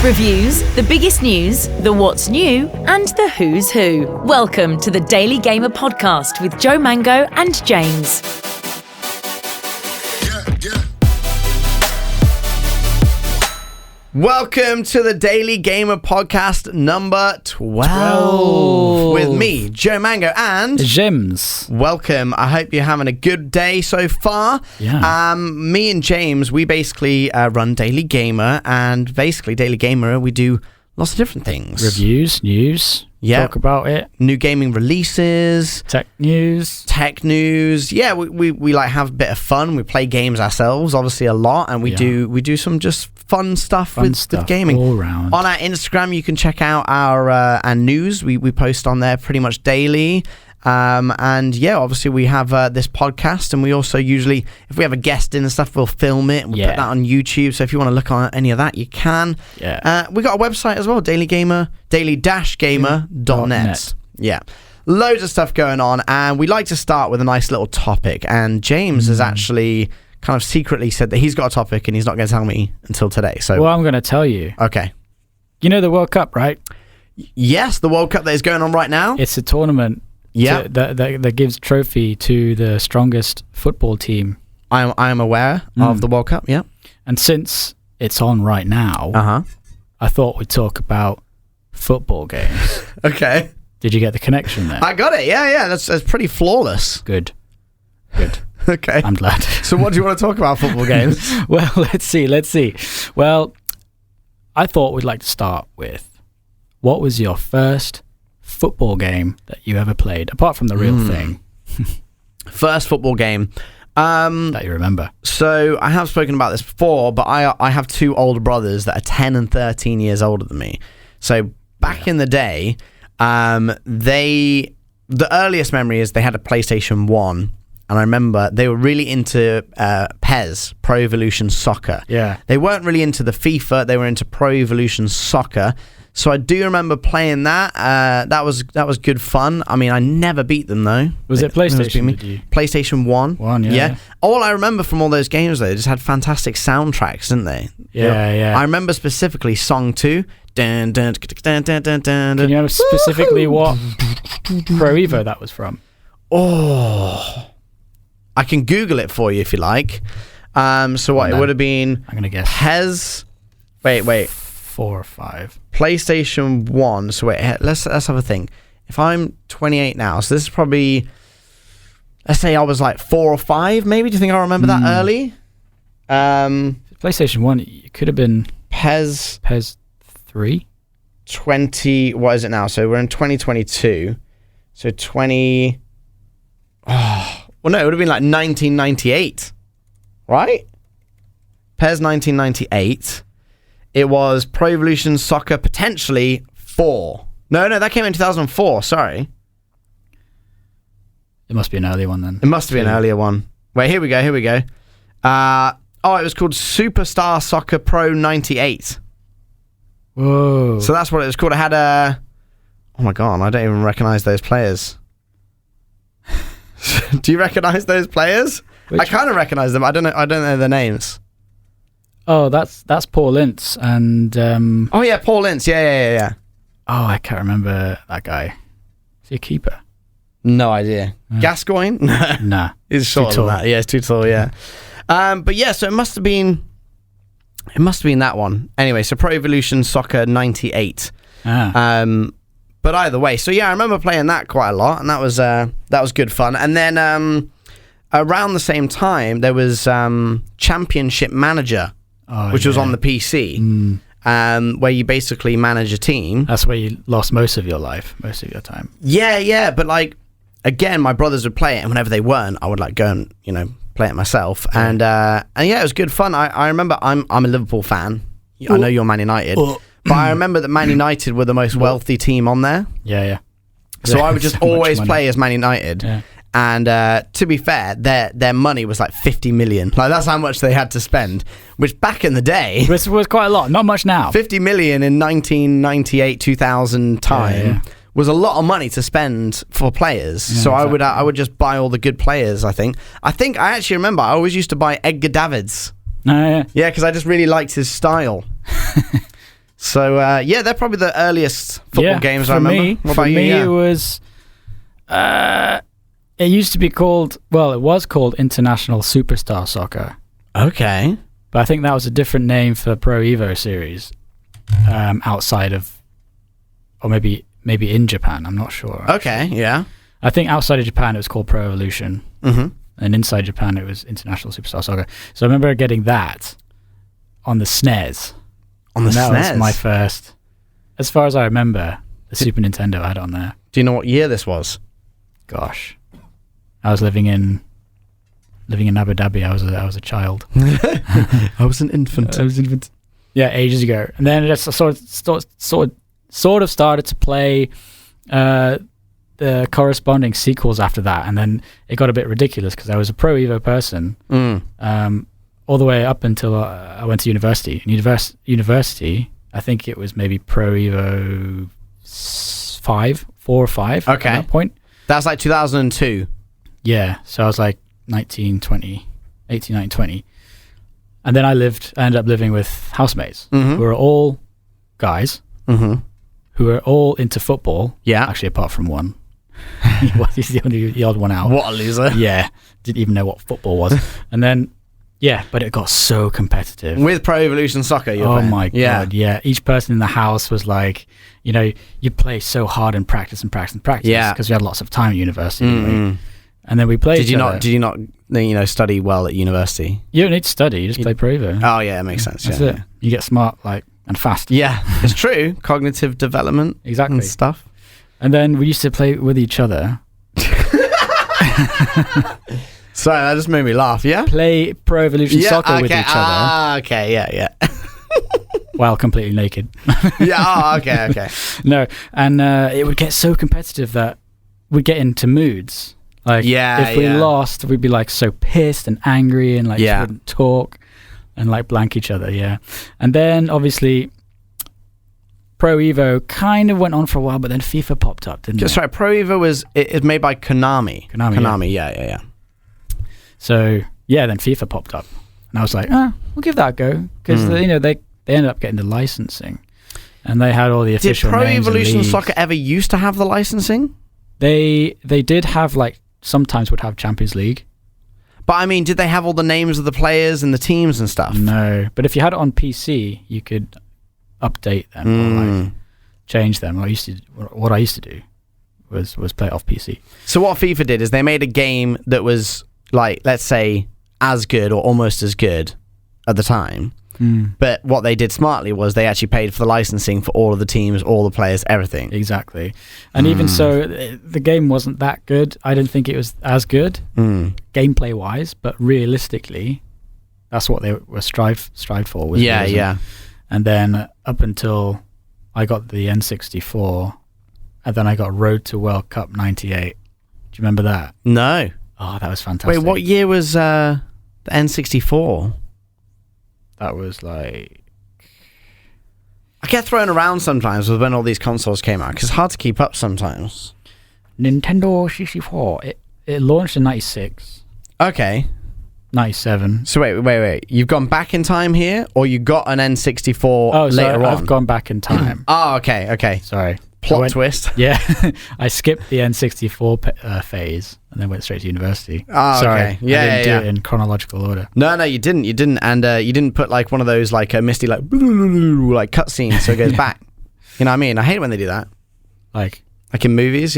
Reviews, the biggest news, the what's new, and the who's who. Welcome to the Daily Gamer podcast with Joe Mango and James. Welcome to the Daily Gamer podcast number 12 with me, Joe Mango, and James. Welcome. I hope you're having a good day so far. Yeah. Me and James, we basically run Daily Gamer, and basically Daily Gamer, we do lots of different things. Reviews, news. Yeah. Talk about it. New gaming releases. Tech news. Yeah, we like have a bit of fun. We play games ourselves, obviously a lot, and we do some just fun stuff with gaming all round. On our Instagram, you can check out our news. We post on there pretty much daily. And yeah, obviously we have this podcast, and we also usually, if we have a guest in and stuff, we'll film it and we'll put that on YouTube. So if you want to look on any of that, you can. Yeah. We got a website as well, daily-gamer.net. Yeah. Loads of stuff going on, and we like to start with a nice little topic. And James has actually kind of secretly said that he's got a topic and he's not going to tell me until today. So, well, I'm going to tell you. Okay. You know the World Cup, right? Yes, the World Cup that is going on right now. It's a tournament that gives trophy to the strongest football team. I am aware of the World Cup, yeah. And since it's on right now, I thought we'd talk about football games. Okay. Did you get the connection there? I got it, yeah. That's pretty flawless. Good. Okay. I'm glad. So what do you want to talk about football games? Well, let's see. Well, I thought we'd like to start with, what was your first football game that you ever played, apart from the real thing? First football game. That you remember. So I have spoken about this before, but I have two older brothers that are 10 and 13 years older than me. So back in the day, the earliest memory is they had a PlayStation 1. And I remember they were really into PES, Pro Evolution Soccer. Yeah. They weren't really into the FIFA. They were into Pro Evolution Soccer. So I do remember playing that. That was good fun. I mean, I never beat them, though. Was it PlayStation? Did you? PlayStation 1. Yeah. All I remember from all those games, though, they just had fantastic soundtracks, didn't they? Yeah. I remember specifically Song 2. Dun, dun, dun, dun, dun, dun, Can you remember specifically what Pro Evo that was from? Oh... I can Google it for you if you like. So what, it would have been... I'm going to guess. PES... Wait. 4 or 5. PlayStation 1. So wait, let's have a think. If I'm 28 now, so this is probably... Let's say I was like 4 or 5, maybe? Do you think I remember that early? PlayStation 1, it could have been... PES 3? 20... What is it now? So we're in 2022. So 20... Oh... Well, no, it would have been like 1998, right? PES 1998. It was Pro Evolution Soccer potentially 4. No, that came in 2004, sorry. It must be an earlier one then. It must have been an earlier one. Wait, here we go. It was called Superstar Soccer Pro 98. Whoa. So that's what it was called. It had a... Oh my God, I don't even recognize those players. Do you recognize those players? I kind of recognize them. I don't know their names. Oh, that's Paul Ince and Oh yeah, Paul Ince. Yeah. Oh, I can't remember that guy. Is he a keeper? No idea. Gascoigne? Nah. He's shorter than that. Yeah, it's too tall, yeah. But yeah, so it must have been that one. Anyway, so Pro Evolution Soccer 98. But either way, so yeah, I remember playing that quite a lot, and that was good fun. And then around the same time, there was Championship Manager, which was on the PC, where you basically manage a team. That's where you lost most of your time. Yeah, but like, again, my brothers would play it, and whenever they weren't, I would like go and play it myself. Yeah. And yeah, it was good fun. I remember I'm a Liverpool fan. I know you're Man United. But I remember that Man United were the most wealthy team on there. Yeah. So I would just always play as Man United. Yeah. And to be fair, their money was like 50 million. Like that's how much they had to spend, which back in the day was quite a lot. Not much now. 50 million in 1998, 2000 time was a lot of money to spend for players. Yeah, so exactly. I would just buy all the good players. I think I actually remember I always used to buy Edgar Davids. Yeah. Yeah, because I just really liked his style. So, they're probably the earliest football games I remember. What about you? For me, it was... it used to be called... Well, it was called International Superstar Soccer. Okay. But I think that was a different name for Pro Evo series outside of... Or maybe in Japan, I'm not sure. Okay, yeah. I think outside of Japan, it was called Pro Evolution. Mm-hmm. And inside Japan, it was International Superstar Soccer. So I remember getting that on the SNES. On the SNES? That was my first... As far as I remember, the Super Nintendo had it on there. Do you know what year this was? Gosh. I was living in Abu Dhabi. I was a child. I was an infant. Yeah, ages ago. And then I just sort of started to play the corresponding sequels after that, and then it got a bit ridiculous because I was a Pro Evo person all the way up until I went to university. In university, I think it was maybe Pro Evo 4 or 5 at that point. That's like 2002. Yeah, so I was like 18, 19, 20. And then I ended up living with housemates who were all guys who were all into football. Yeah. Actually, apart from one. He's the odd one out. What a loser. Yeah. Didn't even know what football was. And then, but it got so competitive. With Pro Evolution Soccer, you're playing. My God, yeah. Each person in the house was like, you play so hard and practice. Yeah. Because we had lots of time at university anyway. And then we played Did you not study well at university? You don't need to study, you just play Pro Evo. Oh, yeah, it makes sense. That's it. You get smart, and fast. Yeah, it's true. Cognitive development. Exactly. And stuff. And then we used to play with each other. Sorry, that just made me laugh, yeah? Play Pro Evolution Soccer with each other. Okay, yeah. While completely naked. Yeah, okay. No, and it would get so competitive that we'd get into moods. If we lost, we'd be so pissed and angry and just wouldn't talk and blank each other, yeah. And then obviously Pro Evo kind of went on for a while, but then FIFA popped up, didn't it? That's right. Pro Evo was made by Konami. Konami, yeah. So then FIFA popped up, and I was like, we'll give that a go because they ended up getting the licensing, and they had all the official. Did Pro names Evolution Soccer ever used to have the licensing? They did have sometimes would have Champions League. But I mean, did they have all the names of the players and the teams and stuff? No, but if you had it on PC, you could update them or change them. What I used to do was play it off PC. So what FIFA did is they made a game that was let's say as good or almost as good at the time. But what they did smartly was they actually paid for the licensing for all of the teams, all the players, everything. Exactly. And even so, the game wasn't that good. I didn't think it was as good gameplay wise, but realistically, that's what they were strived for. Was realism. Yeah. And then up until I got the N64, and then I got Road to World Cup 98. Do you remember that? No. Oh, that was fantastic. Wait, what year was the N64? That was I get thrown around sometimes with when all these consoles came out because it's hard to keep up sometimes. Nintendo 64. It launched in 96. Okay. 97. So wait. You've gone back in time here, or you got an N64 later on? I've gone back in time. Oh, okay. Sorry. Plot twist. Yeah. I skipped the N64 phase and then went straight to university. Oh, sorry. Okay. Yeah, I didn't do it in chronological order. No, you didn't. And you didn't put one of those a misty cutscene so it goes back. You know what I mean? I hate it when they do that. Like in movies,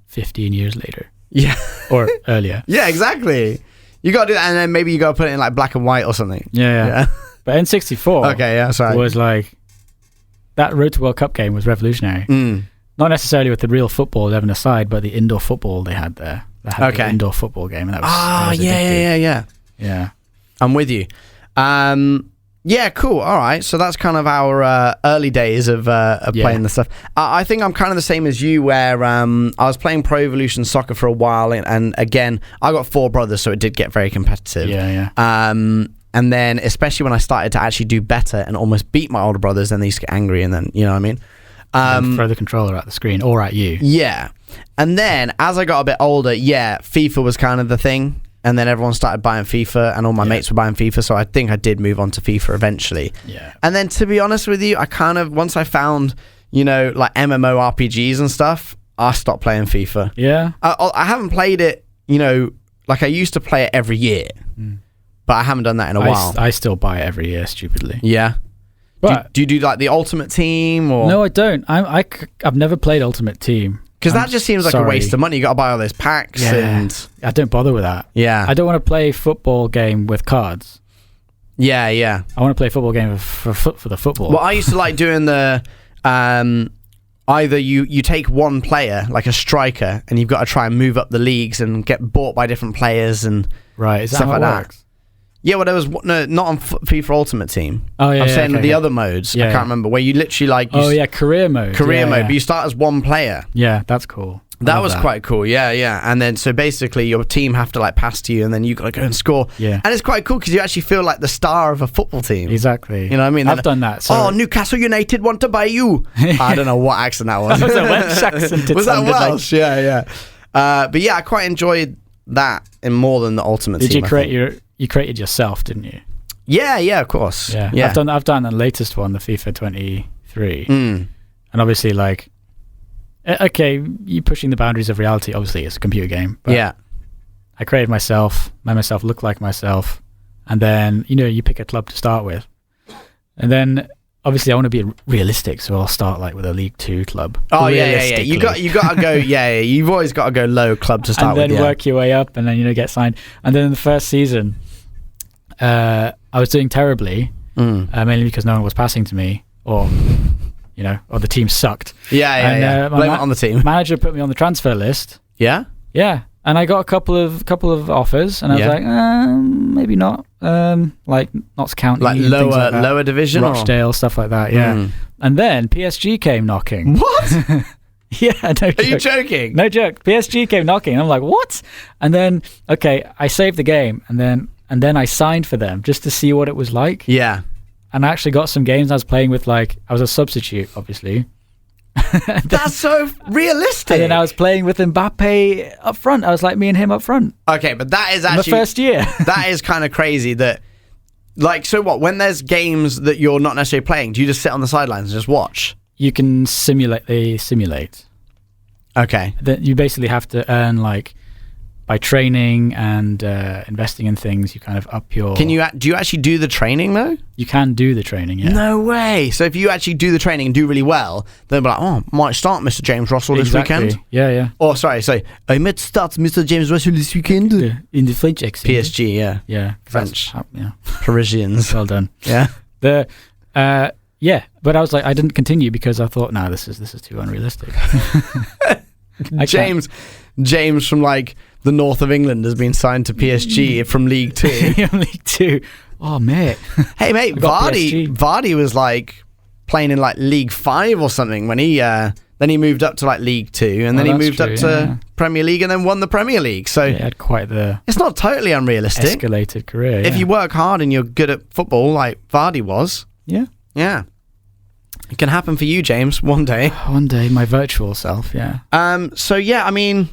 15 years later. Yeah. Or earlier. Yeah, exactly. You got to do that, and then maybe you got to put it in black and white or something. Yeah. But N64 was that Road to World Cup game was revolutionary. Not necessarily with the real football 11 aside, but the indoor football they had there. They had the indoor football game, and that was yeah. I'm with you. Yeah, cool. All right. So that's kind of our early days of playing the stuff. I think I'm kind of the same as you, where I was playing Pro Evolution Soccer for a while, and again, I got 4 brothers, so it did get very competitive. Yeah. And then, especially when I started to actually do better and almost beat my older brothers, then they used to get angry, and then, you know what I mean? Throw the controller at the screen or at you. Yeah. And then, as I got a bit older, FIFA was kind of the thing. and then everyone started buying FIFA, and all my mates were buying FIFA, so I think I did move on to FIFA eventually. Yeah. And then, to be honest with you, I kind of, once I found, like MMORPGs and stuff, I stopped playing FIFA. Yeah. I haven't played it, like I used to play it every year, but I haven't done that in a while. I still buy it every year, stupidly. Yeah. But do you do like the Ultimate Team or? No, I don't. I've never played Ultimate Team. Because that just seems like a waste of money. You got to buy all those packs and... I don't bother with that. Yeah. I don't want to play a football game with cards. Yeah, yeah. I want to play a football game for the football. Well, I used to like doing the... either you take one player, like a striker, and you've got to try and move up the leagues and get bought by different players and right, is that stuff how like it works? that. Yeah, well, there was not on FIFA Ultimate Team. Oh yeah, I'm saying okay, the other modes. I can't remember where you literally like. Career mode. Career mode, but you start as one player. Yeah, that's cool. That was quite cool. Yeah, yeah. And then so basically your team have to like pass to you, and then you got to go and score. Yeah, and it's quite cool because you actually feel like the star of a football team. Exactly. You know what I mean? I've done that. So. Oh, Newcastle United want to buy you. I don't know what accent that was. That was a Welsh accent. Was that Welsh? Yeah, yeah. But yeah, I quite enjoyed that in more than the Ultimate Team. Did you created yourself, didn't you? Yeah, yeah, of course. Yeah. I've done the latest one, the FIFA 23, and obviously like, okay, you pushing the boundaries of reality. Obviously, it's a computer game. But yeah. I created myself, made myself look like myself, and then you pick a club to start with, and then obviously I want to be realistic, so I'll start like with a League 2 club. Oh yeah. You got to go. Yeah, you've always got to go low club to start with, and then work your way up, and then get signed. And then in the first season, I was doing terribly, mainly because no one was passing to me, or the team sucked. Yeah. Blame it on the team. Manager put me on the transfer list. Yeah. Yeah. And I got a couple of offers, and I was like, maybe not. Like Notts County, like lower division, Rochdale, stuff like that. Yeah. And then PSG came knocking. What? Yeah, no joke. Are you joking? No joke. PSG came knocking. I'm like, what? And then I saved the game, and then I signed for them just to see what it was like. Yeah. And I actually got some games I was playing with. Like I was a substitute, obviously. That's so realistic. And then I was playing with Mbappe up front. I was like me and him up front. Okay, but that is actually the first year. That is kind of crazy. That, like, so what? When there's games that you're not necessarily playing, do you just sit on the sidelines and just watch? You can simulate. They simulate. Okay. That you basically have to earn like by training and investing in things. You kind of up your. Do you actually do the training though? You can do the training, yeah. No way. So if you actually do the training and do really well, then they'll be like, might start Mr. James Russell this weekend. Yeah. Oh, sorry. I might start Mr. James Russell this weekend. In the French accent. PSG, yeah. Yeah. French. Yeah. Parisians. Well done. Yeah. Yeah, but I was like, I didn't continue because I thought, no, this is too unrealistic. James from like the north of England has been signed to PSG from League 2. League 2. Oh, mate. Hey, mate, Vardy was like playing in like League 5 or something when he then he moved up to like League 2 and then he moved up to Premier League and then won the Premier League. So he had quite the it's not totally unrealistic. Escalated career. If you work hard and you're good at football like Vardy was. Yeah. Yeah. It can happen for you, James, one day. One day, my virtual self, yeah. So yeah, I mean,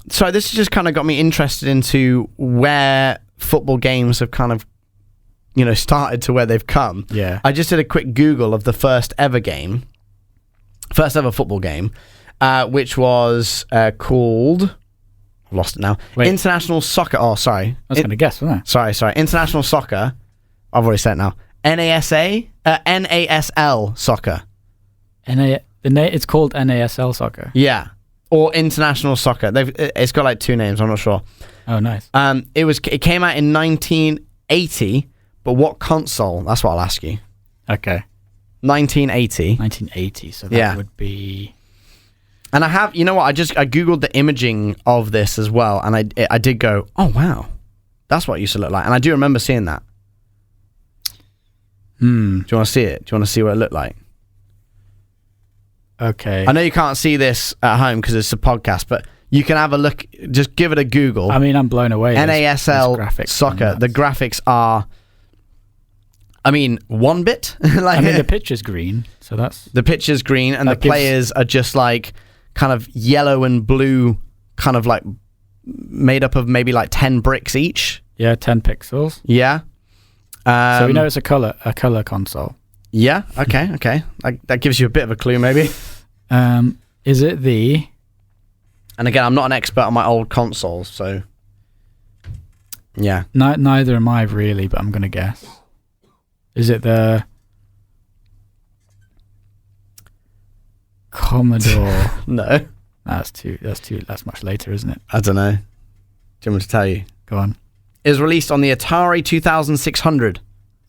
so this has just kind of got me interested into where football games have kind of, started to where they've come. Yeah. I just did a quick Google of the first ever football game, which was called, I've lost it now, International Soccer. Oh, sorry. I was going to guess, wasn't I? Sorry. International Soccer. I've already said it now. NASL Soccer. It's called NASL Soccer. Yeah. Or International Soccer. It's got like two names. I'm not sure. Oh, nice. It came out in 1980, but what console? That's what I'll ask you. Okay. 1980. 1980. So that would be. And I have, you know what? I googled the imaging of this as well, and I did go, oh wow, that's what it used to look like, and I do remember seeing that. Do you want to see it? Do you want to see what it looked like? Okay. I know you can't see this at home because it's a podcast, but you can have a look. Just give it a Google. I mean, I'm blown away. NASL Soccer. The graphics are, one bit. The pitch is green, so that's... The pitch is green, and the players are just like kind of yellow and blue, kind of like made up of maybe like 10 bricks each. Yeah, 10 pixels. Yeah. So we know it's a color console. Yeah. Okay. That gives you a bit of a clue, maybe. Is it the? And again, I'm not an expert on my old consoles, so yeah. Neither am I really, but I'm gonna guess. Is it the Commodore? No. That's much later, isn't it? I don't know. Do you want me to tell you? Go on. It was released on the Atari 2600.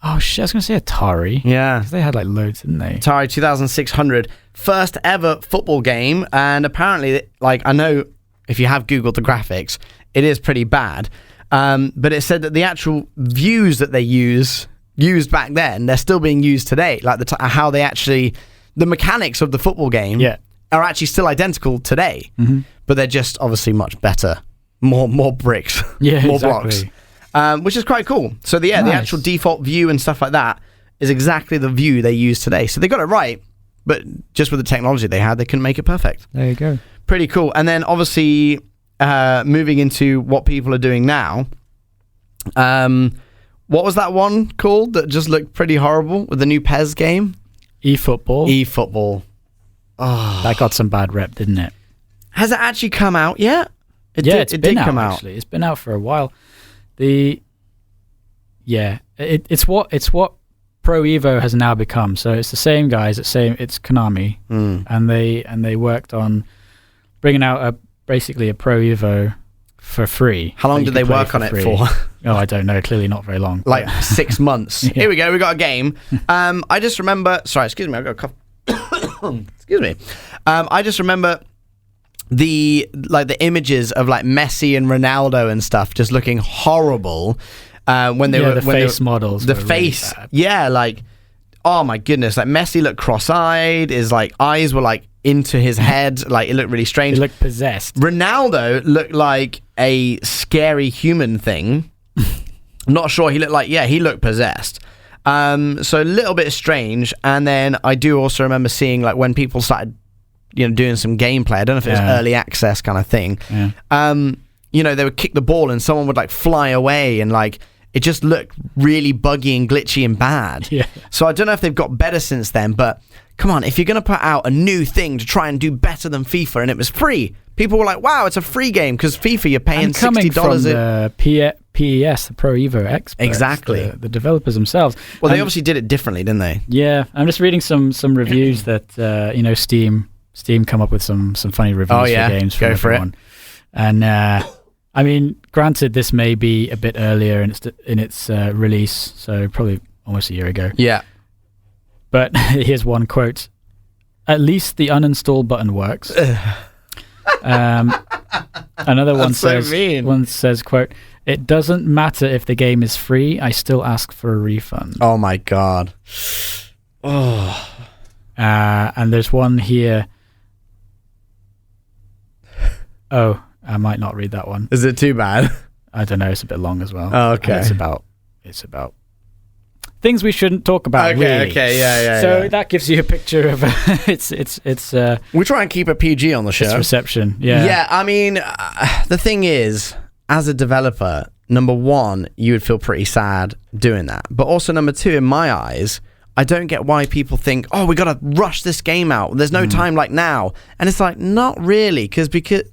Oh shit! I was gonna say Atari. Yeah. 'Cause they had like loads, didn't they? Atari 2600, first ever football game, and apparently, like, I know if you have Googled the graphics, it is pretty bad. But it said that the actual views that they used back then, they're still being used today. Like how they actually, the mechanics of the football game, are actually still identical today, but they're just obviously much better. More bricks, more blocks, which is quite cool. So the actual default view and stuff like that is exactly the view they use today. So they got it right, but just with the technology they had, they couldn't make it perfect. There you go. Pretty cool. And then obviously moving into what people are doing now. What was that one called that just looked pretty horrible with the new PES game? eFootball. eFootball. Oh. That got some bad rep, didn't it? Has it actually come out yet? It did did come out. Actually, it's been out for a while. It's what Pro Evo has now become. So it's the same guys. It's Konami, and they worked on bringing out basically a Pro Evo for free. How long did they work on it for? Oh, I don't know. Clearly not very long. Like 6 months. Yeah. Here we go. We got a game. I just remember. Sorry, excuse me. I got a cough. Excuse me. I just remember the images of like Messi and Ronaldo and stuff just looking horrible when they were the face models. The were face, really bad. yeah, like oh my goodness, like Messi looked cross-eyed. His like eyes were like into his head, like it looked really strange. He looked possessed. Ronaldo looked like a scary human thing. I'm not sure. He looked possessed. So a little bit strange. And then I do also remember seeing like when people started, doing some gameplay. I don't know if it was early access kind of thing. Yeah. They would kick the ball and someone would like fly away and like it just looked really buggy and glitchy and bad. Yeah. So I don't know if they've got better since then, but come on, if you're going to put out a new thing to try and do better than FIFA and it was free, people were like, wow, it's a free game because FIFA, you're paying $60. Coming from the PES, the Pro Evo experts. Exactly. The developers themselves. Well, they obviously did it differently, didn't they? Yeah. I'm just reading some reviews that, Steam come up with some funny reviews for games. Go for everyone. And I mean, granted, this may be a bit earlier in its release, so probably almost a year ago. Yeah. But here's one quote: "At least the uninstall button works." Another one says, "Quote: It doesn't matter if the game is free. I still ask for a refund." Oh my god. Oh. And there's one here. Oh, I might not read that one. Is it too bad? I don't know. It's a bit long as well. Oh, okay. And it's about things we shouldn't talk about. Really. Okay, yeah. So that gives you a picture of it's. We try and keep a PG on the show. Its reception. Yeah. Yeah. I mean, the thing is, as a developer, number one, you would feel pretty sad doing that, but also number two, in my eyes, I don't get why people think, oh, we got to rush this game out. There's no time like now. And it's like, not really, because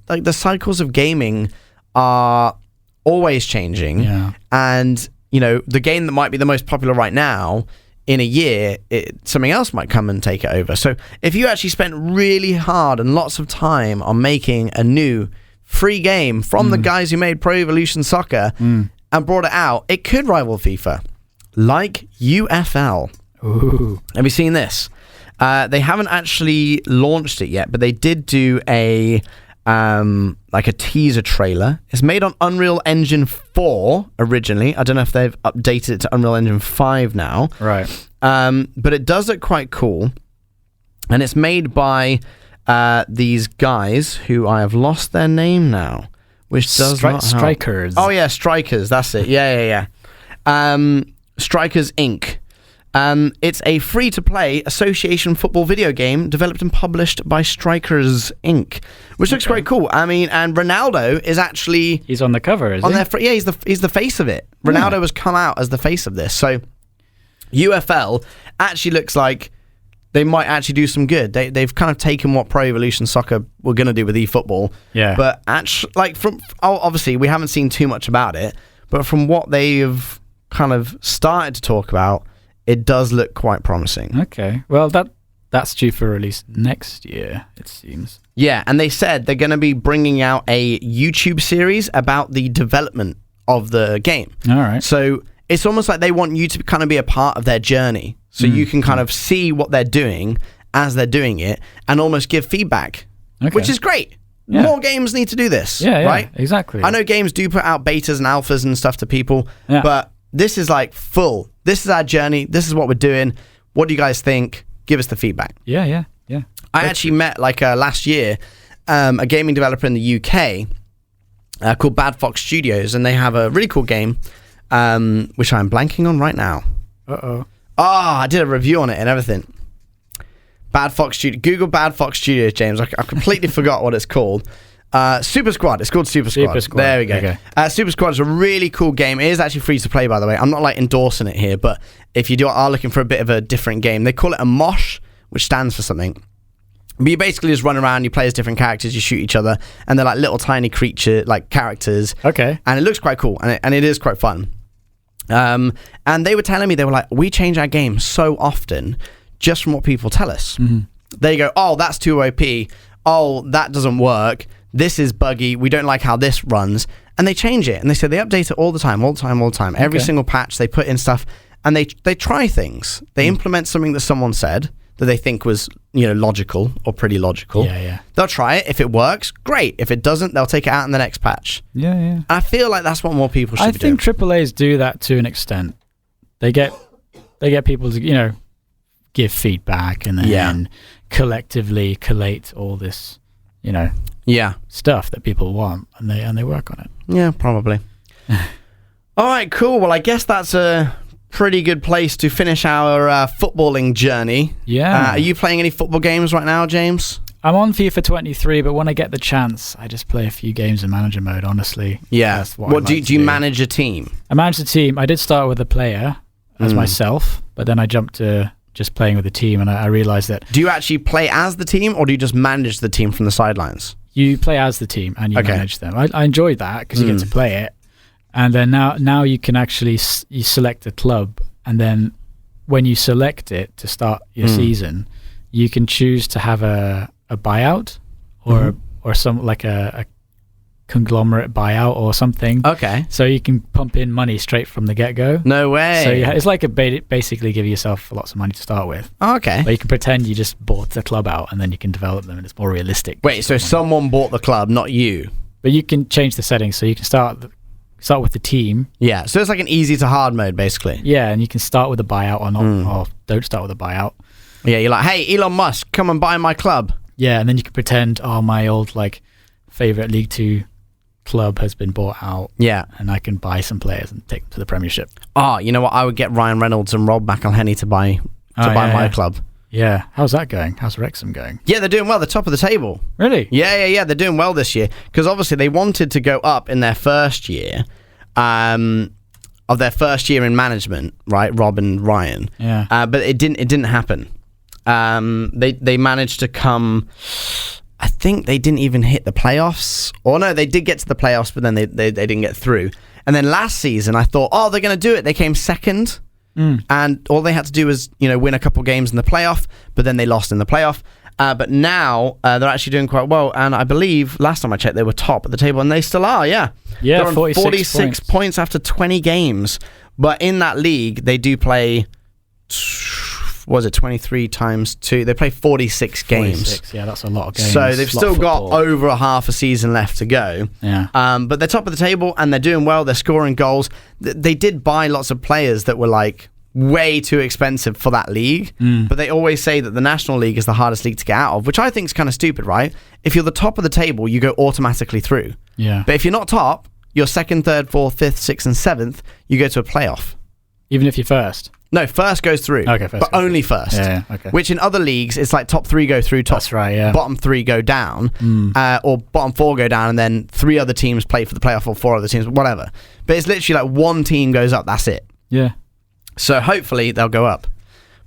like the cycles of gaming are always changing. Yeah. And, the game that might be the most popular right now, in a year, something else might come and take it over. So if you actually spent really hard and lots of time on making a new free game from the guys who made Pro Evolution Soccer and brought it out, it could rival FIFA. Like UFL. Ooh. Have you seen this? They haven't actually launched it yet, but they did do a teaser trailer. It's made on Unreal Engine 4 originally. I don't know if they've updated it to Unreal Engine 5 now. Right. But it does look quite cool. And it's made by these guys who I have lost their name now, which does not help. Strikers. Oh, yeah, Strikers. That's it. Yeah. Strikers Inc. It's a free-to-play association football video game developed and published by Strikers Inc., which looks quite cool. I mean, and Ronaldo is actually... He's on the cover, is he? Yeah, he's the face of it. Ronaldo has come out as the face of this. So UFL actually looks like they might actually do some good. They've kind of taken what Pro Evolution Soccer were going to do with eFootball. Yeah. But actually, obviously, we haven't seen too much about it, but from what they've kind of started to talk about, it does look quite promising. Okay. Well, that's due for release next year, it seems. Yeah, and they said they're going to be bringing out a YouTube series about the development of the game. All right. So it's almost like they want you to kind of be a part of their journey. So you can kind of see what they're doing as they're doing it and almost give feedback, which is great. Yeah. More games need to do this, right? Exactly. I know games do put out betas and alphas and stuff to people, but this is like full. This is our journey. This is what we're doing. What do you guys think? Give us the feedback. Yeah. I actually met last year a gaming developer in the UK called Bad Fox Studios, and they have a really cool game, which I'm blanking on right now. Uh-oh. I did a review on it and everything. Bad Fox Studio. Google Bad Fox Studios, James. I completely forgot what it's called. Super Squad. It's called Super Squad. There we go. Okay. Super Squad is a really cool game. It is actually free to play, by the way. I'm not endorsing it here, but if you are looking for a bit of a different game, they call it a mosh, which stands for something. But you basically just run around, you play as different characters, you shoot each other, and they're like little tiny creature, like characters. Okay. And it looks quite cool, and it is quite fun. And they were telling me, they were like, we change our game so often just from what people tell us. Mm-hmm. They go, oh, that's too OP. Oh, that doesn't work. This is buggy. We don't like how this runs. And they change it. And they say they update it all the time. Okay. Every single patch, they put in stuff, and they try things. They implement something that someone said that they think was, logical or pretty logical. Yeah. They'll try it. If it works, great. If it doesn't, they'll take it out in the next patch. Yeah. I feel like that's what more people should be doing. I think AAAs do that to an extent. They get people to, give feedback and then collectively collate all this, stuff that people want, and they work on it. Yeah, probably. All right, cool. Well, I guess that's a pretty good place to finish our footballing journey. Yeah. Are you playing any football games right now, James? I'm on FIFA 23, but when I get the chance, I just play a few games in manager mode, honestly. Yeah. That's what do you manage a team? I manage the team. I did start with a player as myself, but then I jumped to just playing with the team, and I realized that... Do you actually play as the team, or do you just manage the team from the sidelines? You play as the team, and you manage them. I enjoyed that, because you get to play it. And then now you can actually you select a club, and then when you select it to start your season, you can choose to have a buyout or some like a conglomerate buyout or something. Okay. So you can pump in money straight from the get-go. No way. So it's like basically give yourself lots of money to start with. Okay. But you can pretend you just bought the club out, and then you can develop them, and it's more realistic. Wait, so someone bought the club, not you? But you can change the settings, so you can start with the team. Yeah, so it's like an easy to hard mode, basically. Yeah, and you can start with a buyout or not, or don't start with a buyout. Yeah, you're like, hey, Elon Musk, come and buy my club. Yeah, and then you can pretend, my old favorite League 2 club has been bought out. Yeah. And I can buy some players and take them to the Premiership. You know what? I would get Ryan Reynolds and Rob McElhenney to buy my club. Yeah. How's that going? How's Wrexham going? Yeah, they're doing well. They're top of the table. Really? Yeah. They're doing well this year, because obviously they wanted to go up in their first year, of their first year in management, right? Rob and Ryan. Yeah. But it didn't happen. They managed to come. I think they didn't even hit the playoffs. Or no, they did get to the playoffs, but then they didn't get through. And then last season, I thought, they're going to do it. They came second. And all they had to do was, win a couple games in the playoff, but then they lost in the playoff. But now they're actually doing quite well. And I believe last time I checked, they were top of the table, and they still are, yeah. Yeah, they're on 46 points after 20 games. But in that league, they do play... Was it 23 times 2? They play 46 games. Yeah, that's a lot of games. So they've still got over a half a season left to go. Yeah. But they're top of the table, and they're doing well. They're scoring goals. They did buy lots of players that were way too expensive for that league. But they always say that the National League is the hardest league to get out of, which I think is kind of stupid, right? If you're the top of the table, you go automatically through. Yeah. But if you're not top, you're second, third, fourth, fifth, sixth, and seventh, you go to a playoff. Even if you're first? No, first goes through. Okay, first but goes only first. Yeah, okay. Which in other leagues, it's like top 3 go through, That's right, yeah. bottom 3 go down, or bottom 4 go down, and then 3 other teams play for the playoff, or 4 other teams, whatever. But it's literally like one team goes up, that's it. Yeah. So hopefully they'll go up.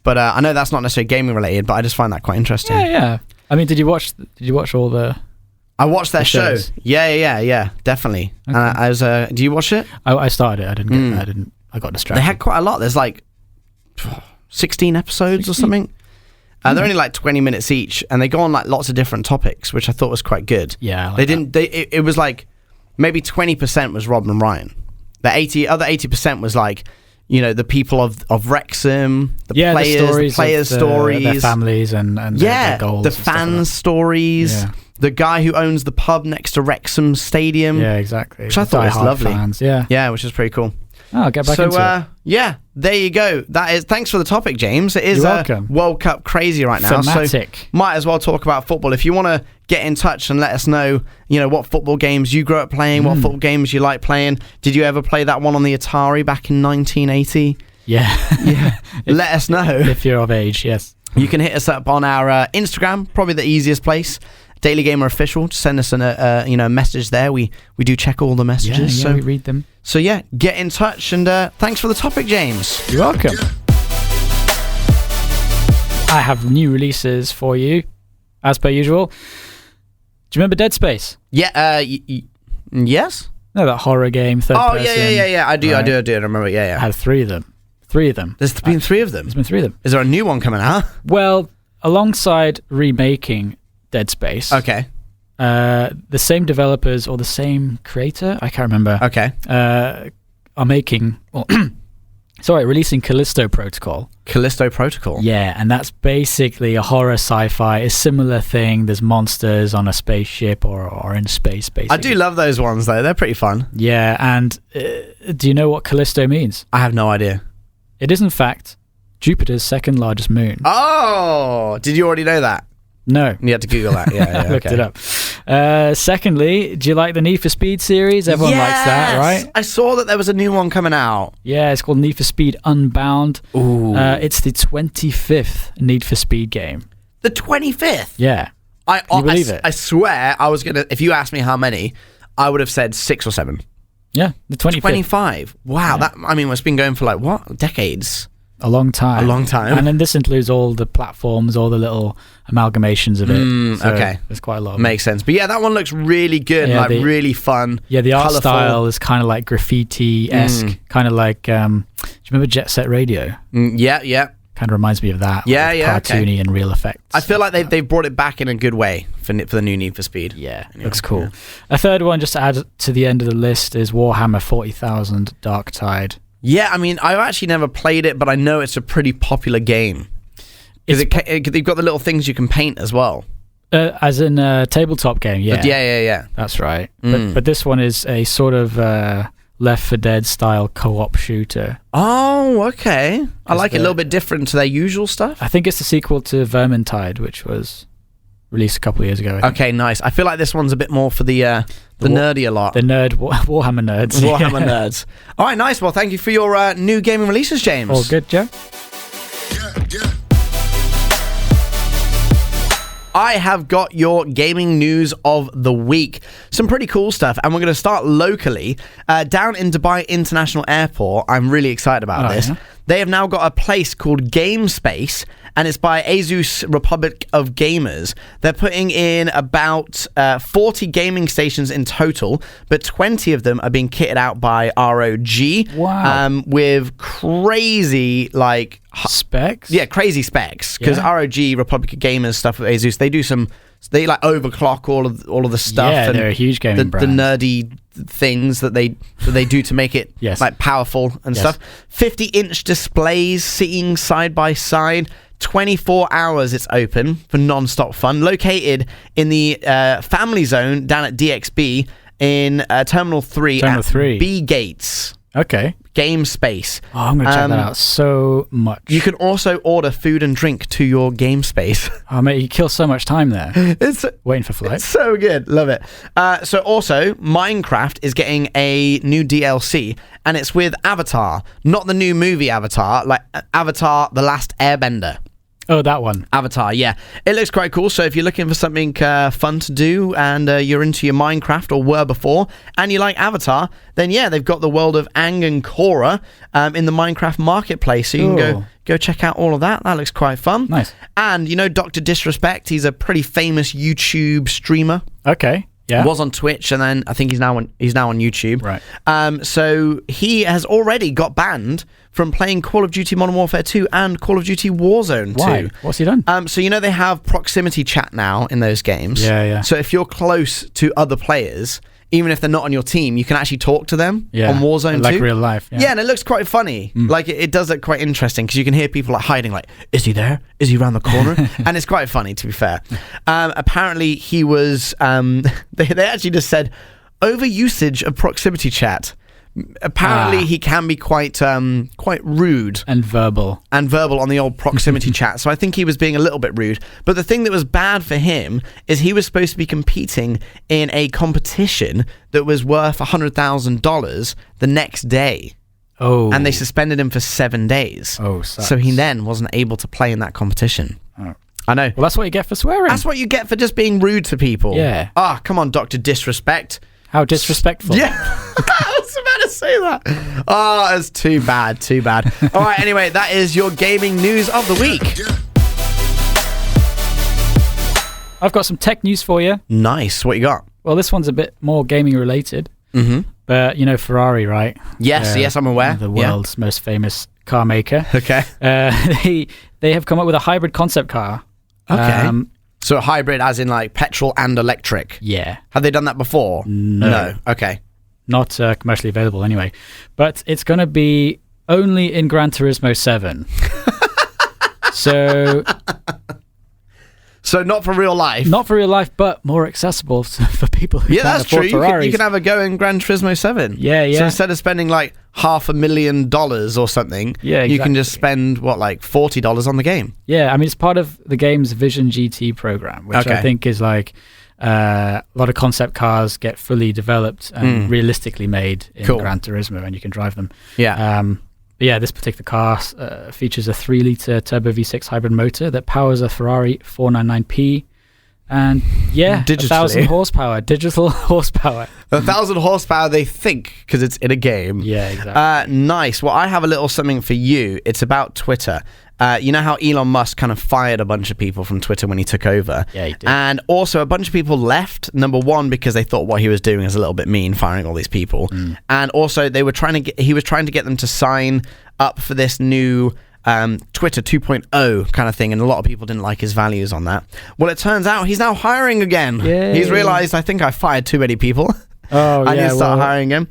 But I know that's not necessarily gaming related, but I just find that quite interesting. Yeah. I mean, did you watch all the... I watched their show. shows? Yeah, definitely. Okay. And do you watch it? I started it. I got distracted. They had quite a lot. There's like 16 episodes or something. They're only like 20 minutes each, and they go on like lots of different topics, which I thought was quite good. Yeah, it was like maybe 20% was Rob and Ryan. The other 80% was like, you know, the people of Wrexham, the players' stories, their families, and their goals, the fans' stories. Yeah. The guy who owns the pub next to Wrexham Stadium. Yeah, exactly. Which I thought was lovely. Fans, yeah, which is pretty cool. Oh, I'll get back into it. Yeah, there you go. Thanks for the topic, James. It is World Cup crazy right now. Thematic. So might as well talk about football. If you want to get in touch and let us know, you know, what football games you grew up playing, what football games you like playing. Did you ever play that one on the Atari back in 1980? Yeah. Let us know. If you're of age, yes. You can hit us up on our Instagram, probably the easiest place. Daily Gamer Official. Just send us a message there. We do check all the messages. Yeah, we read them. So yeah, get in touch, and thanks for the topic, James. You're welcome. I have new releases for you, as per usual. Do you remember Dead Space? Yeah. Yes. No, that horror game. Third person. Yeah. I do. Right? I do. I remember. Yeah. I had 3 of them. 3 of them. There's been 3 of them. There's been 3 of them. Is there a new one coming out? Well, alongside remaking Dead Space. Okay. The same developers or the same creator, I can't remember. Okay. Are making, releasing Callisto Protocol. Callisto Protocol? Yeah, and that's basically a horror sci-fi, a similar thing. There's monsters on a spaceship or in space, basically. I do love those ones, though. They're pretty fun. Yeah, and do you know what Callisto means? I have no idea. It is, in fact, Jupiter's second largest moon. Oh! Did you already know that? No. You had to Google that. Yeah, I looked it up. Secondly, do you like the Need for Speed series? Everyone likes that, right? I saw that there was a new one coming out. Yeah, it's called Need for Speed Unbound. Ooh. It's the 25th Need for Speed game. The 25th? Yeah. Can you believe it? I swear I was going to, if you asked me how many, I would have said 6 or 7. Yeah, the 25th. 25. Wow. Yeah. It's been going for like, what? Decades? A long time. And then this includes all the platforms, all the little amalgamations of it. So okay. There's quite a lot of Makes sense. But yeah, that one looks really good, really fun. Yeah, the art colourful. style is kind of like graffiti-esque, kind of like, do you remember Jet Set Radio? Yeah. Kind of reminds me of that. Yeah, cartoony and real effects. I feel like they've brought it back in a good way for the new Need for Speed. Yeah, looks cool. Yeah. A third one, just to add to the end of the list, is Warhammer 40,000 Dark Tide. Yeah, I've actually never played it, but I know it's a pretty popular game. They've got the little things you can paint as well. As in a tabletop game, yeah. Yeah. That's right. But this one is a sort of Left 4 Dead style co-op shooter. Oh, okay. I like it a little bit different to their usual stuff. I think it's the sequel to Vermintide, which was released a couple of years ago. Okay, nice. I feel like this one's a bit more for the nerdy lot. The Warhammer nerds. Warhammer nerds. All right, nice. Well, thank you for your new gaming releases, James. All good, Joe. Yeah. I have got your gaming news of the week. Some pretty cool stuff, and we're going to start locally. Down in Dubai International Airport, I'm really excited about this. Yeah. They have now got a place called Game Space, and it's by Asus Republic of Gamers. They're putting in about 40 gaming stations in total, but 20 of them are being kitted out by ROG. Wow. With crazy, specs? Yeah, crazy specs. Because ROG, Republic of Gamers stuff with Asus, they overclock all of the stuff. Yeah, and they're a huge gaming brand. The nerdy things that they do to make it powerful and stuff. 50-inch displays sitting side by side. 24 hours it's open for non-stop fun. Located in the family zone down at DXB in Terminal 3 at B Gates. Okay. Game Space. Oh, I'm going to check that out so much. You can also order food and drink to your Game Space. Oh, mate, you kill so much time there. It's waiting for flight. It's so good. Love it. So also, Minecraft is getting a new DLC, and it's with Avatar. Not the new movie Avatar, like Avatar The Last Airbender. Oh, that one. Avatar, yeah. It looks quite cool. So if you're looking for something fun to do and you're into your Minecraft or were before and you like Avatar, then yeah, they've got the world of Aang and Korra in the Minecraft marketplace. So you can go check out all of that. That looks quite fun. Nice. And you know Dr. Disrespect, he's a pretty famous YouTube streamer. Okay. Yeah. Was on Twitch and then I think he's now on YouTube. Right. So he has already got banned from playing Call of Duty Modern Warfare 2 and Call of Duty Warzone 2. Why? What's he done? So you know they have proximity chat now in those games. Yeah. So if you're close to other players, even if they're not on your team, you can actually talk to them on Warzone 2. Like real life. Yeah, and it looks quite funny. Like it does look quite interesting because you can hear people like hiding, like, is he there? Is he around the corner? And it's quite funny, to be fair. Apparently he was, they actually just said, overusage of proximity chat. Apparently he can be quite rude and verbal on the old proximity chat, so I think he was being a little bit rude. But the thing that was bad for him is he was supposed to be competing in a competition that was worth $100,000 the next day. Oh. And they suspended him for 7 days. Oh, sucks. So he then wasn't able to play in that competition. Oh. I know. Well, that's what you get for swearing. That's what you get for just being rude to people. Yeah. Come on, Dr. Disrespect. How disrespectful. Yeah. I was about to say that. Oh, it's too bad. All right, anyway, that is your gaming news of the week. I've got some tech news for you. Nice. What you got? Well, this one's a bit more gaming related. Mm-hmm. But you know Ferrari, right? Yes, I'm aware. The world's most famous car maker. Okay. They have come up with a hybrid concept car. Okay. So a hybrid as in like petrol and electric? Yeah. Have they done that before? No. Okay. Not commercially available anyway. But it's going to be only in Gran Turismo 7. So not for real life? Not for real life, but more accessible for people who can't that's afford true. Ferraris. You can have a go in Gran Turismo 7. Yeah. So instead of spending like $500,000 or something, you can just spend, like $40 on the game? Yeah, I mean, it's part of the game's Vision GT program, which I think is like a lot of concept cars get fully developed and realistically made in Gran Turismo, and you can drive them. Yeah. Yeah, this particular car features a 3-litre turbo V6 hybrid motor that powers a Ferrari 499P. And yeah, 1,000 horsepower, digital horsepower. 1,000 horsepower, they think, because it's in a game. Yeah, exactly. Nice. Well, I have a little something for you. It's about Twitter. You know how Elon Musk kind of fired a bunch of people from Twitter when he took over? Yeah, he did. And also a bunch of people left, number one, because they thought what he was doing was a little bit mean, firing all these people. And also he was trying to get them to sign up for this new Twitter 2.0 kind of thing, and a lot of people didn't like his values on that. Well, it turns out he's now hiring again. Yay. He's realized, I think I fired too many people. Oh, I need to start hiring him.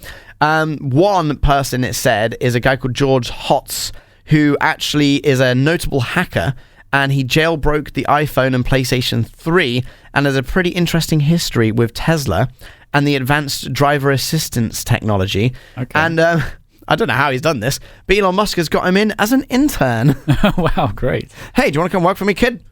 One person, it said, is a guy called George Hotz, who actually is a notable hacker, and he jailbroke the iPhone and PlayStation 3 and has a pretty interesting history with Tesla and the advanced driver assistance technology. Okay. And I don't know how he's done this, but Elon Musk has got him in as an intern. Wow, great. Hey, do you want to come work for me, kid?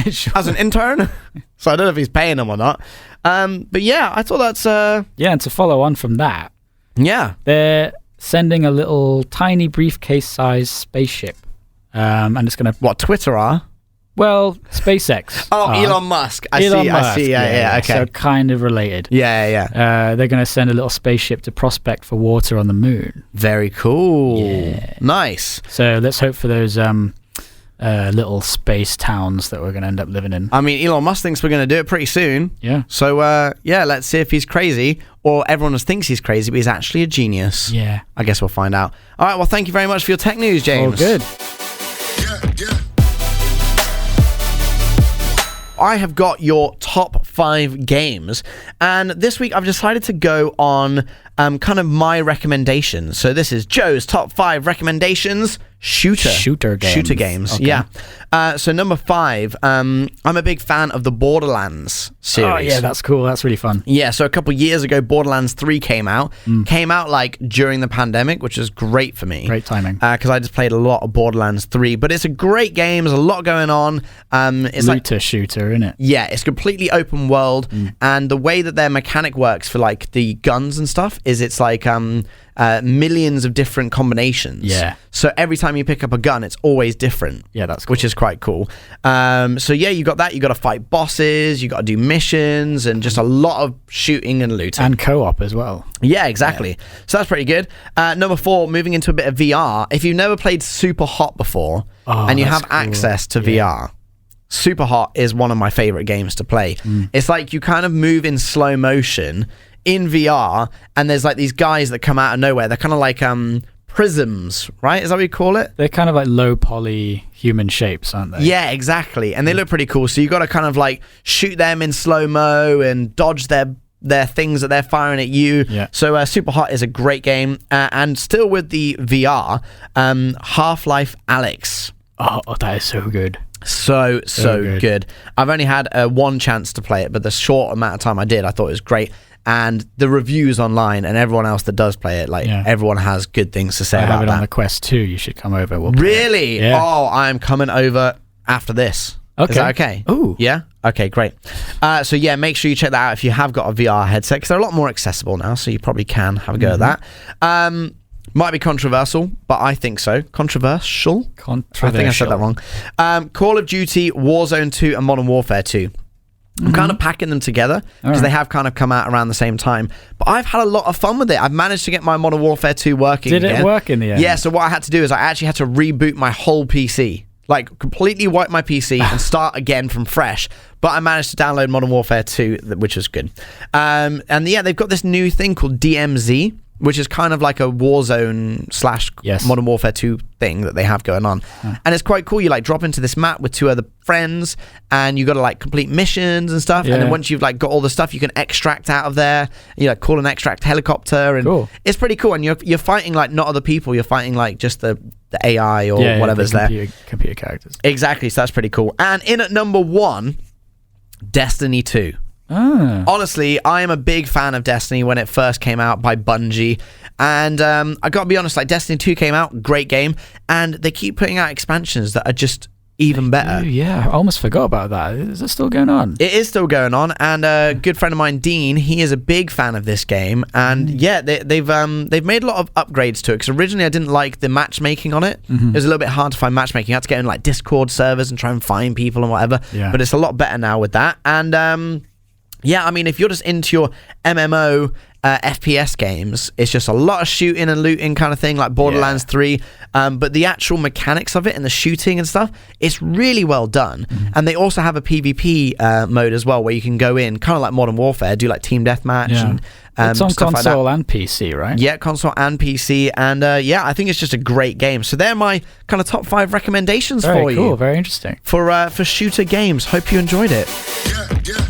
Sure. As an intern? So I don't know if he's paying him or not. But yeah, I thought that's... Yeah, and to follow on from that, yeah. they're sending a little tiny briefcase-sized spaceship. And it's going to... What, Twitter are? Well, SpaceX. Elon Musk. I see. Yeah, okay. So kind of related. Yeah. They're going to send a little spaceship to prospect for water on the moon. Very cool. Yeah. Nice. So let's hope for those little space towns that we're going to end up living in. I mean, Elon Musk thinks we're going to do it pretty soon. Yeah. So, let's see if he's crazy, or everyone just thinks he's crazy, but he's actually a genius. Yeah. I guess we'll find out. All right, well, thank you very much for your tech news, James. Oh, good. I have got your top 5 games, and this week I've decided to go on kind of my recommendations. So this is Joe's top 5 recommendations. Shooter games. Okay. Yeah. So number 5, I'm a big fan of the Borderlands series. Oh yeah, that's cool. That's really fun. Yeah, so a couple years ago, Borderlands 3 came out. Came out like during the pandemic, which was great for me. Great timing. Because I just played a lot of Borderlands 3. But it's a great game. There's a lot going on. It's shooter, isn't it? Yeah, it's completely open world. And the way that their mechanic works for like the guns and stuff is it's like millions of different combinations. Yeah. So every time you pick up a gun, it's always different. Yeah, that's cool. Which is quite cool. So yeah, you got that. You got to fight bosses. You got to do missions and just a lot of shooting and looting. And co-op as well. Yeah, exactly. Yeah. So that's pretty good. Number 4, moving into a bit of VR. If you've never played Super Hot before and you have access to VR, Super Hot is one of my favorite games to play. It's like you kind of move in slow motion in VR, and there's like these guys that come out of nowhere. They're kind of like prisms, right? Is that what you call it? They're kind of like low poly human shapes, aren't they? Yeah, exactly. And they look pretty cool. So you got to kind of like shoot them in slow mo and dodge their things that they're firing at you. Yeah. So Super Hot is a great game. And still with the VR, Half-Life Alyx. Oh, that is so good. So good. I've only had one chance to play it, but the short amount of time I did, I thought it was great. And the reviews online and everyone else that does play it, everyone has good things to say about that. I have it on the Quest 2. You should come over. Really? Yeah. Oh, I'm coming over after this. Okay. Is that okay? Ooh. Yeah? Okay, great. So yeah, make sure you check that out if you have got a VR headset, because they're a lot more accessible now, so you probably can have a go at that. Might be controversial, but I think so. Controversial? I think I said that wrong. Call of Duty, Warzone 2, and Modern Warfare 2. I'm kind of packing them together because they have kind of come out around the same time. But I've had a lot of fun with it. I've managed to get my Modern Warfare 2 working again. Did it work in the end? Yeah, so what I had to do is I actually had to reboot my whole PC. Like, completely wipe my PC and start again from fresh. But I managed to download Modern Warfare 2, which was good. And yeah, they've got this new thing called DMZ, which is kind of like a Warzone / Modern Warfare 2 thing that they have going on. And it's quite cool. You like drop into this map with 2 other friends and you got to like complete missions and stuff. And then once you've like got all the stuff, you can extract out of there. You like call an extract helicopter, and it's pretty cool. And you're fighting like not other people. You're fighting like just the AI or whatever's there. Computer characters. Exactly. So that's pretty cool. And in at number 1, Destiny 2. Honestly, I am a big fan of Destiny when it first came out by Bungie, and I gotta be honest, like Destiny 2 came out, great game, and they keep putting out expansions that are just even better. Yeah, I almost forgot about that. Is it still going on? It is still going on, and a good friend of mine, Dean, he is a big fan of this game, and they've made a lot of upgrades to it, because originally I didn't like the matchmaking on it. It was a little bit hard to find matchmaking. I had to get in like Discord servers and try and find people and whatever, but it's a lot better now with that. And yeah, I mean, if you're just into your MMO FPS games, it's just a lot of shooting and looting kind of thing, like Borderlands 3. But the actual mechanics of it and the shooting and stuff, it's really well done. And they also have a PvP mode as well, where you can go in, kind of like Modern Warfare, do like team deathmatch and it's on stuff console like and PC, right? Yeah, console and PC. And yeah, I think it's just a great game. So they're my kind of top 5 recommendations for you. Very cool, very interesting. For shooter games. Hope you enjoyed it. Yeah.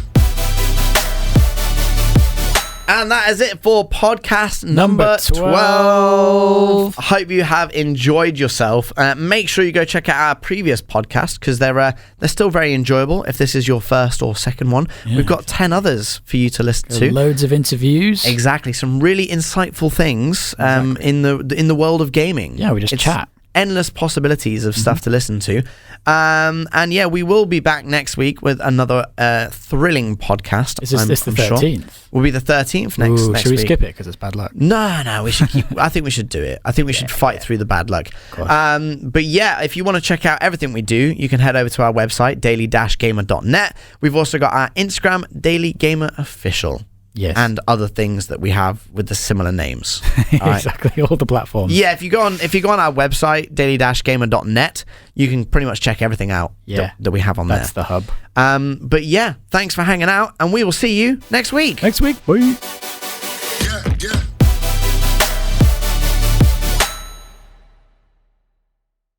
And that is it for podcast number 12. I hope you have enjoyed yourself. Make sure you go check out our previous podcast, because they're still very enjoyable. If this is your first or second one, we've got 10 others for you to listen to. Loads of interviews. Exactly, some really insightful things in the world of gaming. Yeah, we just chat. Endless possibilities of stuff to listen to. And yeah, we will be back next week with another thrilling podcast. Is this the 13th? Sure. We'll be the 13th next week. Should we skip it because it's bad luck? No, we should keep. I think we should do it. I think we should fight through the bad luck. But yeah, if you want to check out everything we do, you can head over to our website, daily-gamer.net. We've also got our Instagram, Daily Gamer Official. Yes. And other things that we have with the similar names. Exactly, all the platforms. Yeah, if you go on our website, daily-gamer.net, you can pretty much check everything out that we have on there. That's the hub. But yeah, thanks for hanging out, and we will see you next week. Bye. Yeah.